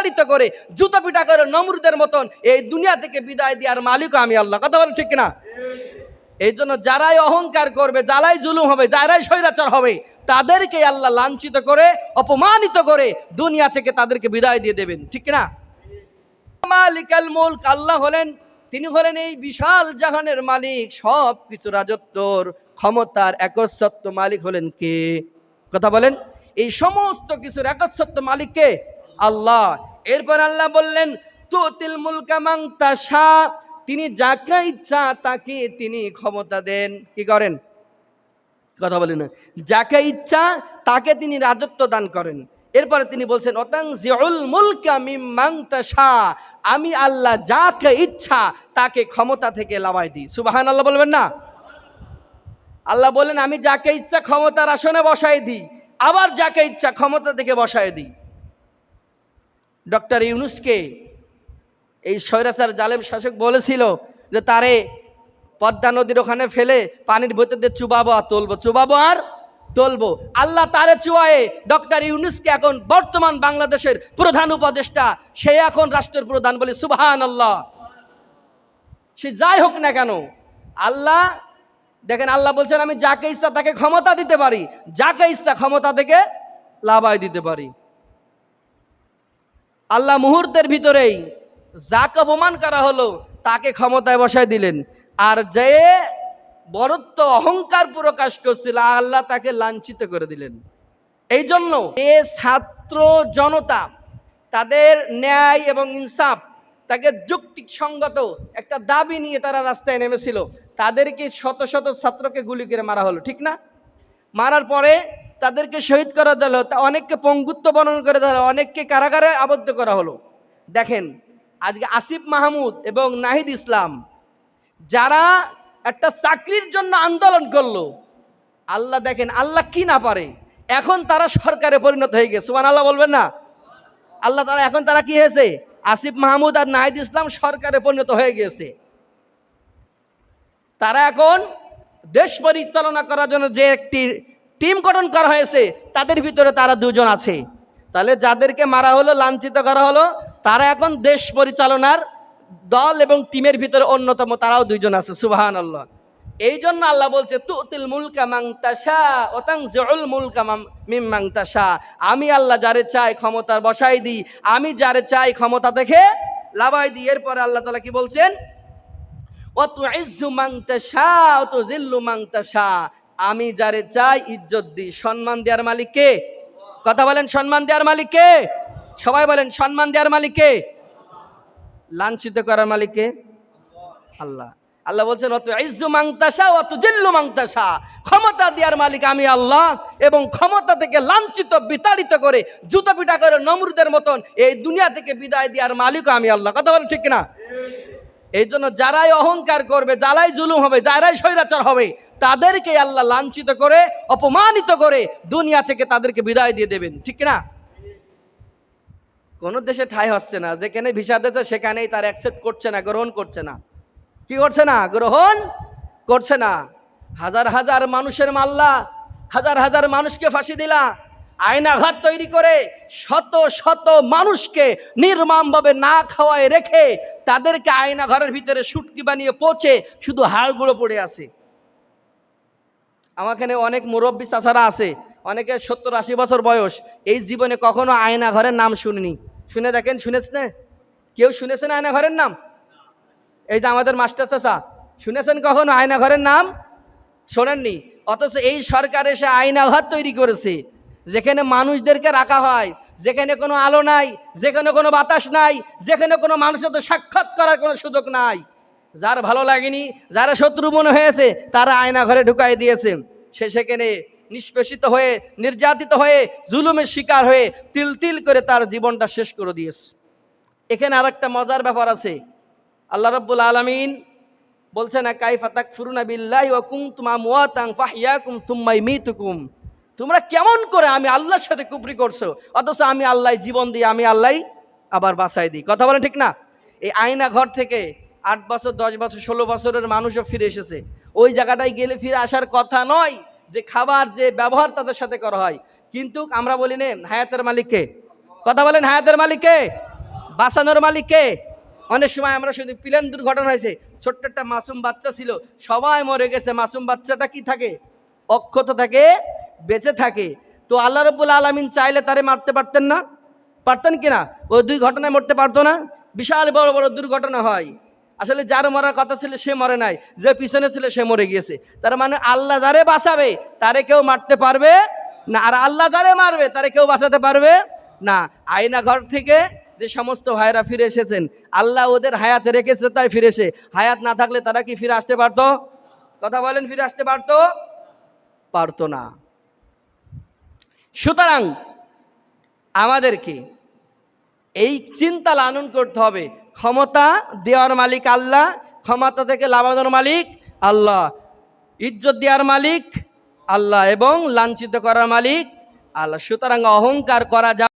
বিতাড়িত করে জুতো পিটা করে নমরুদের মতন এই দুনিয়া থেকে বিদায় দেওয়ার মালিকও আমি আল্লাহ। কথা বলেন ঠিক না? এই জন্য যারাই অহংকার করবে, যারাই জুলুম হবে, যারাই স্বৈরাচার হবে, তাদেরকে আল্লাহ লাঞ্ছিত করে অপমানিত করে দুনিয়া থেকে তাদেরকে বিদায় দিয়ে দেবেন, ঠিক না? মালিকাল মুলক, আল্লাহ হলেন, তিনি হলেন এই বিশাল জাহানের মালিক, সব কিছু রাজত্বর ক্ষমতার একচ্ছত্ব মালিক হলেন কে? কথা বলেন। এই সমস্ত কিছুর একচ্ছত্ব মালিক কে? আল্লাহ। এরপর আল্লাহ বললেন তুতিল মুলকা মান তাশা, তিনি যাকে ইচ্ছা তাকে তিনি ক্ষমতা দেন। কি করেন? কথা বলেন না। যাকে ইচ্ছা তাকে তিনি রাজত্ব দান করেন। এরপরে তিনি বলছেন ওয়াতানজিউল মুলকা মিম্মান তাশা, আমি আল্লাহ যাকে ইচ্ছা তাকে ক্ষমতা থেকে লাবাই দিই। সুবহানাল্লাহ বলবেন না? আল্লাহ বলেন আমি যাকে ইচ্ছা ক্ষমতার আসনে বসাই দিই, আবার যাকে ইচ্ছা ক্ষমতা থেকে বসাই দিই। ডক্টর ইউনূসকে এই স্বৈরাচার জালেম শাসক বলেছিল যে তারে পদ্মা নদীর ওখানে ফেলে পানির ভেতর দিয়ে চুবাবো আর তুলবো, চুবাবো আর তুলবো। আল্লাহ তারে চুয়ায়ে ডক্টর ইউনূসকে এখন বর্তমান বাংলাদেশের প্রধান উপদেষ্টা, সে এখন রাষ্ট্রের প্রধান। বলি সুবহানাল্লাহ। সে যাই হোক না কেন, আল্লাহ দেখেন, আল্লাহ বলছেন আমি যাকে ইচ্ছা তাকে ক্ষমতা দিতে পারি, যাকে ইচ্ছা ক্ষমতা থেকে লাবাই দিতে পারি। আল্লাহ মুহূর্তের ভিতরেই যাকে অপমান করা হলো তাকে ক্ষমতায় বসায় দিলেন, আর যে বড়ত্ব অহংকার প্রকাশ করছিল আল্লাহ তাকে লাঞ্ছিত করে দিলেন। এই জন্য এ ছাত্র জনতা তাদের ন্যায় এবং ইনসাফ, তাকে যুক্তিক সঙ্গত একটা দাবি নিয়ে তারা রাস্তায় নেমেছিল, তাদেরকে শত শত ছাত্রকে গুলি করে মারা হলো, ঠিক না? মারার পরে তাদেরকে শহীদ করা দিল, অনেককে পঙ্গুত্ব বরণ করে দেওয়া হলো, অনেককে কারাগারে আবদ্ধ করা হলো। দেখেন আজকে আসিফ মাহমুদ এবং নাহিদ ইসলাম যারা একটা চাকরির জন্য আন্দোলন করলো, আল্লাহ দেখেন আল্লাহ কি না পারে, এখন তারা সরকারে পরিণত হয়ে গেছে। সুবহানাল্লাহ বলবেন না? আল্লাহ তারা এখন তারা কি হয়েছে? আসিফ মাহমুদ আর নাহিদ ইসলাম সরকারে পরিণত হয়ে গেছে। তারা এখন দেশ পরিচালনা করার জন্য যে একটি টিম গঠন করা হয়েছে তাদের ভিতরে তারা দুজন আছে। তাহলে যাদেরকে মারা হলো, লাঞ্ছিত করা হলো, তারা এখন দেশ পরিচালনার দল এবং টিমের ভিতরে অন্যতম, তারাও দুইজন আছে। সুবহানাল্লাহ। এই জন্য আল্লাহ বলছে তুতিল মুলকা মান তাশা ওয়া তানজিউল মুলকা মিম্মান তাশা, আমি আল্লাহ যারে চাই ক্ষমতা বসাই দিই, আমি যারে চাই ক্ষমতা থেকে লাবাই দিই। এরপরে আল্লাহ তাআলা কি বলছেন? ওয়া তুইজ্জু মান তাশা ওয়া তুযিল্লু মান তাশা, আমি যারে চাই ইজ্জত দিই। সম্মান দেওয়ার মালিক কে? কথা বলেন, সম্মান দেওয়ার মালিক কে? সবাই বলেন, সম্মান দেওয়ার মালিক কে? লাঞ্ছিত করার মালিক কে? আল্লাহ। আল্লাহ বলছেন ওয়াতুইজ্জু মান তাশা ওয়া তুযিল্লু মান তাশা, ক্ষমতা দেওয়ার মালিক আমি আল্লাহ, এবং ক্ষমতা থেকে লাঞ্ছিত বিতাড়িত করে জুতো পিটা করে নমরুদের মতন এই দুনিয়া থেকে বিদায় দেওয়ার মালিকও আমি আল্লাহ। কথা বলেন ঠিক না? এই জন্য যারাই অহংকার করবে, যারাই জুলুম হবে, যারাই স্বৈরাচার হবে, তাদেরকে আল্লাহ লাঞ্ছিত করে অপমানিত করে দুনিয়া থেকে তাদেরকে বিদায় দিয়ে দেবেন, ঠিক না? কোন দেশে ঠাঁই হচ্ছে না, যেখানে ভিসা দিয়েছে সেখানেই তার অ্যাকসেপ্ট করছে না, গ্রহণ করছে না। কি করছে না? গ্রহণ করছে না। হাজার হাজার মানুষের মাল্লা, হাজার হাজার মানুষকে ফাঁসি দিলা, আয়নাঘাত তৈরি করে শত শত মানুষকে নির্মমভাবে না খাওয়ায় রেখে তাদেরকে আয়নাঘরের ভিতরে শুটকি বানিয়ে পচে শুধু হাড়গুলো পড়ে আছে। আমাখানে অনেক মুরব্বী চাচারা আছে, অনেকে 70-80 বছর বয়স, এই জীবনে কখনো আয়নাঘরের নাম শুনিনি। শুনে দেখেন, শুনেছেন? কেউ শুনেছেন আয়নাঘরের নাম? এই যে আমাদের মাস্টার চাচা, শুনেছেন কখনো আয়নাঘরের নাম? শোনেননি। অথচ এই সরকার এসে আয়নাঘর তৈরি করেছে, যেখানে মানুষদেরকে রাখা হয়, যেখানে কোনো আলো নাই, যেখানে কোনো বাতাস নাই, যেখানে কোনো মানুষের সাথে সাক্ষাৎ করার কোনো সুযোগ নাই। যার ভালো লাগেনি, যারা শত্রু মনে হয়েছে, তারা আয়নাঘরে ঢুকাই দিয়েছে। সে সেখানে নিষ্পেষিত হয়ে, নির্যাতিত হয়ে, জুলুমের শিকার হয়ে তিল তিল করে তার জীবনটা শেষ করে দিয়েছে। এখানে আরেকটা মজার ব্যাপার আছে। আল্লাহ রাব্বুল আলামিন বলছেন কাইফা তাকফুরুনা বিল্লাহি ওয়া কুনতুম আমওয়াতান ফাহইয়াকুম সুম্মা ইমিতুকুম, তোমরা কেমন করে আমি আল্লাহর সাথে কুফরি করছো, অথচ আমি আল্লাহ জীবন দিই, আমি আল্লাহ আবার বাঁচাই দিই। কথা বলেন ঠিক না? এই আয়না ঘর থেকে 8 বছর 10 বছর 16 বছরের মানুষও ফিরে এসেছে। ওই জায়গাটায় গেলে ফিরে আসার কথা নয়, যে খাবার যে ব্যবহার তাদের সাথে করা হয়। কিন্তু আমরা বলি না হায়াতের মালিককে? কথা বলেন, হায়াতের মালিককে? বাঁচানোর মালিক কে? অনেক সময় আমরা শুধু প্লেন দুর্ঘটনা হয়েছে, ছোট্ট একটা মাসুম বাচ্চা ছিল, সবাই মরে গেছে, মাসুম বাচ্চাটা কি থাকে? অক্ষত থাকে, বেঁচে থাকে। তো আল্লাহ রাব্বুল আলামিন চাইলে তারে মারতে পারতেন না? পারতেন কিনা? ওই দুই ঘটনায় মরতে পারতো না? বিশাল বড় বড় দুর্ঘটনা হয়, আসলে যার মরার কথা ছিল সে মরে নাই, যে পিছনে ছিল সে মরে গিয়েছে। তার মানে আল্লাহ যারে বাঁচাবে তারে কেউ মারতে পারবে না, আর আল্লাহ যারে মারবে তারে কেউ বাঁচাতে পারবে না। আয়না ঘর থেকে যে সমস্ত ভাইরা ফিরে এসেছেন, আল্লাহ ওদের হায়াতে রেখেছে তাই ফিরেছে। হায়াত না থাকলে তারা কি ফিরে আসতে পারতো? কথা বলেন, ফিরে আসতে পারতো? পারতো না। সুতরাং আমাদেরকে এই চিন্তা লালন করতে হবে, ক্ষমতা দেওয়ার মালিক আল্লাহ, ক্ষমতা থেকে লাভানোর মালিক আল্লাহ, ইজ্জত দেওয়ার মালিক আল্লাহ এবং লাঞ্ছিত করার মালিক আল্লাহ। সুতরাং অহংকার করা যাবে